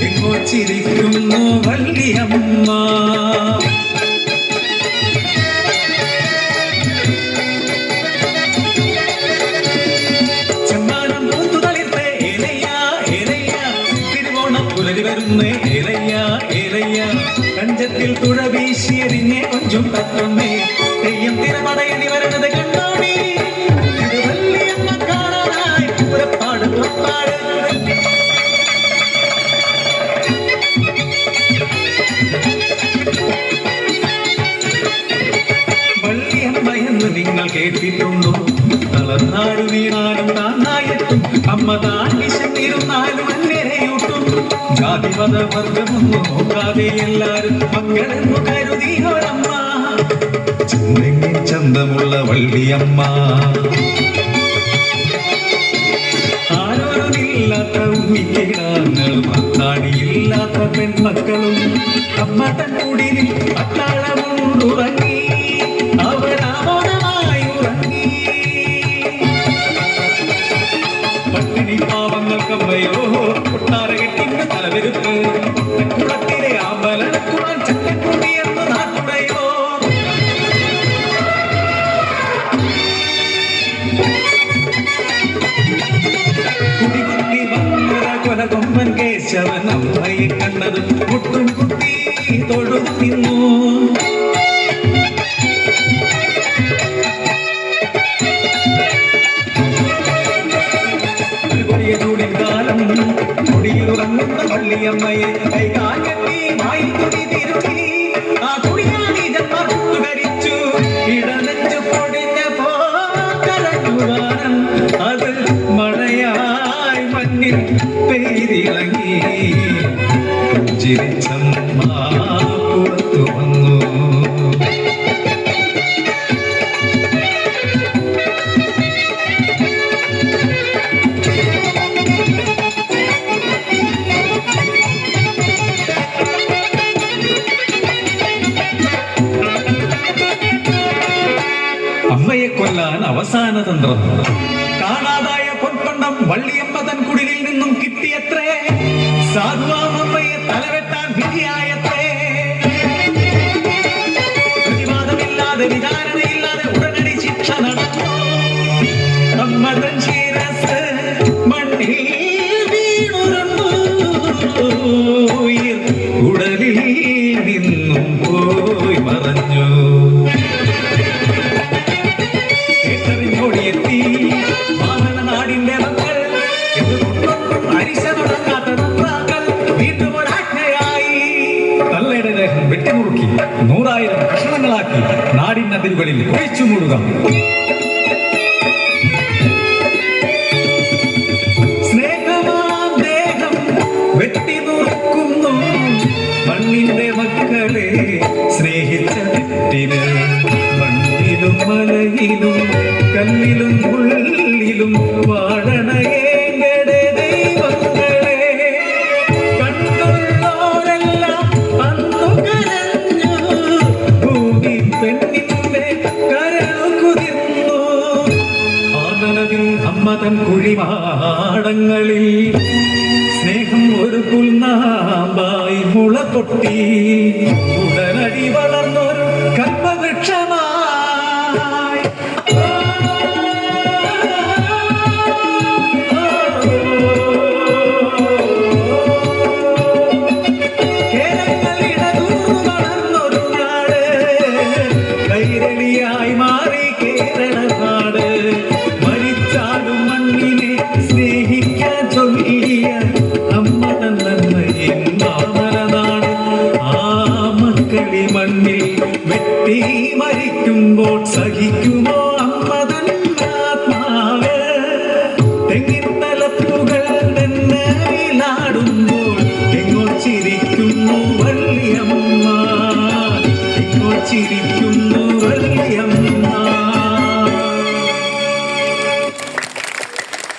എങ്ങോ ചിരിക്കുന്നു വല്ലിയമ്മ. ചെമ്മാനം പൂത്തുതളിർത്ത് ഏലയ്യ ഏലയ്യ, തിരുവോണം പുലരി വരുന്ന ഏലയ്യ ഏലയ്യ, കഞ്ചത്തിൽ തുഴ വീശിയെറിഞ്ഞേ കൊഞ്ചും തട്ടുന്നേ, തെയ്യം തിരപടയണി വരണത് കണ്ടോടി, ഇത് വല്ലിയമ്മ കാണാനായി പുറപ്പാട് പുറപ്പാട്. വല്ലിയമ്മയെന്ന് നിങ്ങൾ കേട്ടിട്ടുണ്ടോ? തളർന്നാടു വീണാലും താന്നായിട്ടും അമ്മ താണ്ടിരുന്നാലും അന്നേരെയൂട്ടും. ജാതിമത വർഗമൊന്നും നോക്കാതെ എല്ലാരും മക്കളെന്നു കരുതിയൊരമ്മ, ചന്തെങ്കിൽ ചന്തമുള്ള വല്ലിയമ്മ. ആരോരുമില്ലാത്ത ഉണ്ണിക്കിടാങ്ങളും അത്താണിയില്ലാത്ത പെൺമക്കളും അമ്മ തൻ കുടിലിൽ അത്താഴമുണ്ടുറങ്ങി അവരാമോദമായി ഉറങ്ങി. പട്ടിണി പാവങ്ങൾക്കമ്മയോ കൊട്ടാരകെട്ടിന്റെ തലവെരുപ്പ്, കുളത്തിലെ ആമ്പലക്കുളൻ ചട്ടക്കുടി എന്ന് നാട്ടുടയോ. കുടികുത്തി വന്നത കൊലകൊമ്പൻ കേശവൻ അമ്മയെ കണ്ടത് മുട്ടും കുത്തി തൊഴുതു നിന്നു. കൊടിയിലുറങ്ങുന്ന വല്ലിയമ്മയെ കൈകാലി വായിത്തുടി തിരുകി, ആ കുടിയാടി ജന്മത്തു ധരിച്ചു ഇടനെഞ്ചു പൊടിഞ്ഞ പോകലൂവാനം, അത് മഴയായി മണ്ണിൽ പെയ്തിളങ്ങി. ചിരിച്ചമ്മ പുറത്തു വന്നു. അമ്മയെ കൊല്ലാൻ അവസാന തന്ത്രം. കാണാതായ പൊൻപണ്ടം വള്ളിയമ്മ തൻ കുടിലിൽ നിന്നും കിട്ടിയത്രേ, സാധുവാമമ്മയെ തലവെട്ടാൻ വിധിയായത്രേ. പ്രതിവാദമില്ലാതെ വിചാരണയില്ലാതെ ഉടനടി ശിക്ഷ നടന്നു. അമ്മ തൻ ശിരസ് മണ്ണിൽ വീണുരുണ്ടു, ഉടലിൽ നിന്നും പോയി മറഞ്ഞു. നാടിന്റെ മക്കൾ എന്തുകൊണ്ടൊന്നും അരിശ തുടങ്ങാത്ത നന്റാക്കൾ വീണ്ടും ഒരാജ്ഞയായി. തള്ളയുടെ ദേഹം വെട്ടിമുറുക്കി 100,000 കഷണങ്ങളാക്കി നാടിൻ അതിരുകളിൽ ഒഴിച്ചു മൂടുക. സ്നേഹമാം ദേഹം വെട്ടിനുറുക്കുന്നു മണ്ണിന്റെ മക്കളെ സ്നേഹിച്ച തെറ്റിന്. മണ്ണിലും മലയിലും കല്ലിലും ഉള്ളിലും വാഴണയേങ്കടെ ദൈവങ്ങളെ, കണ്ടുള്ളോരെല്ലാം അന്നു കരഞ്ഞു, ഭൂമി പെണ്ണിന്റെ കരളു കുതിർന്നു. ആനനവിൽ അമ്മ തൻ കുഴിമാടങ്ങളിൽ സ്നേഹം ഒരു പുൽനാമ്പായി മുള പൊട്ടി, ഉടനടി വളർന്നൊരു കൽപ്പവൃക്ഷമായി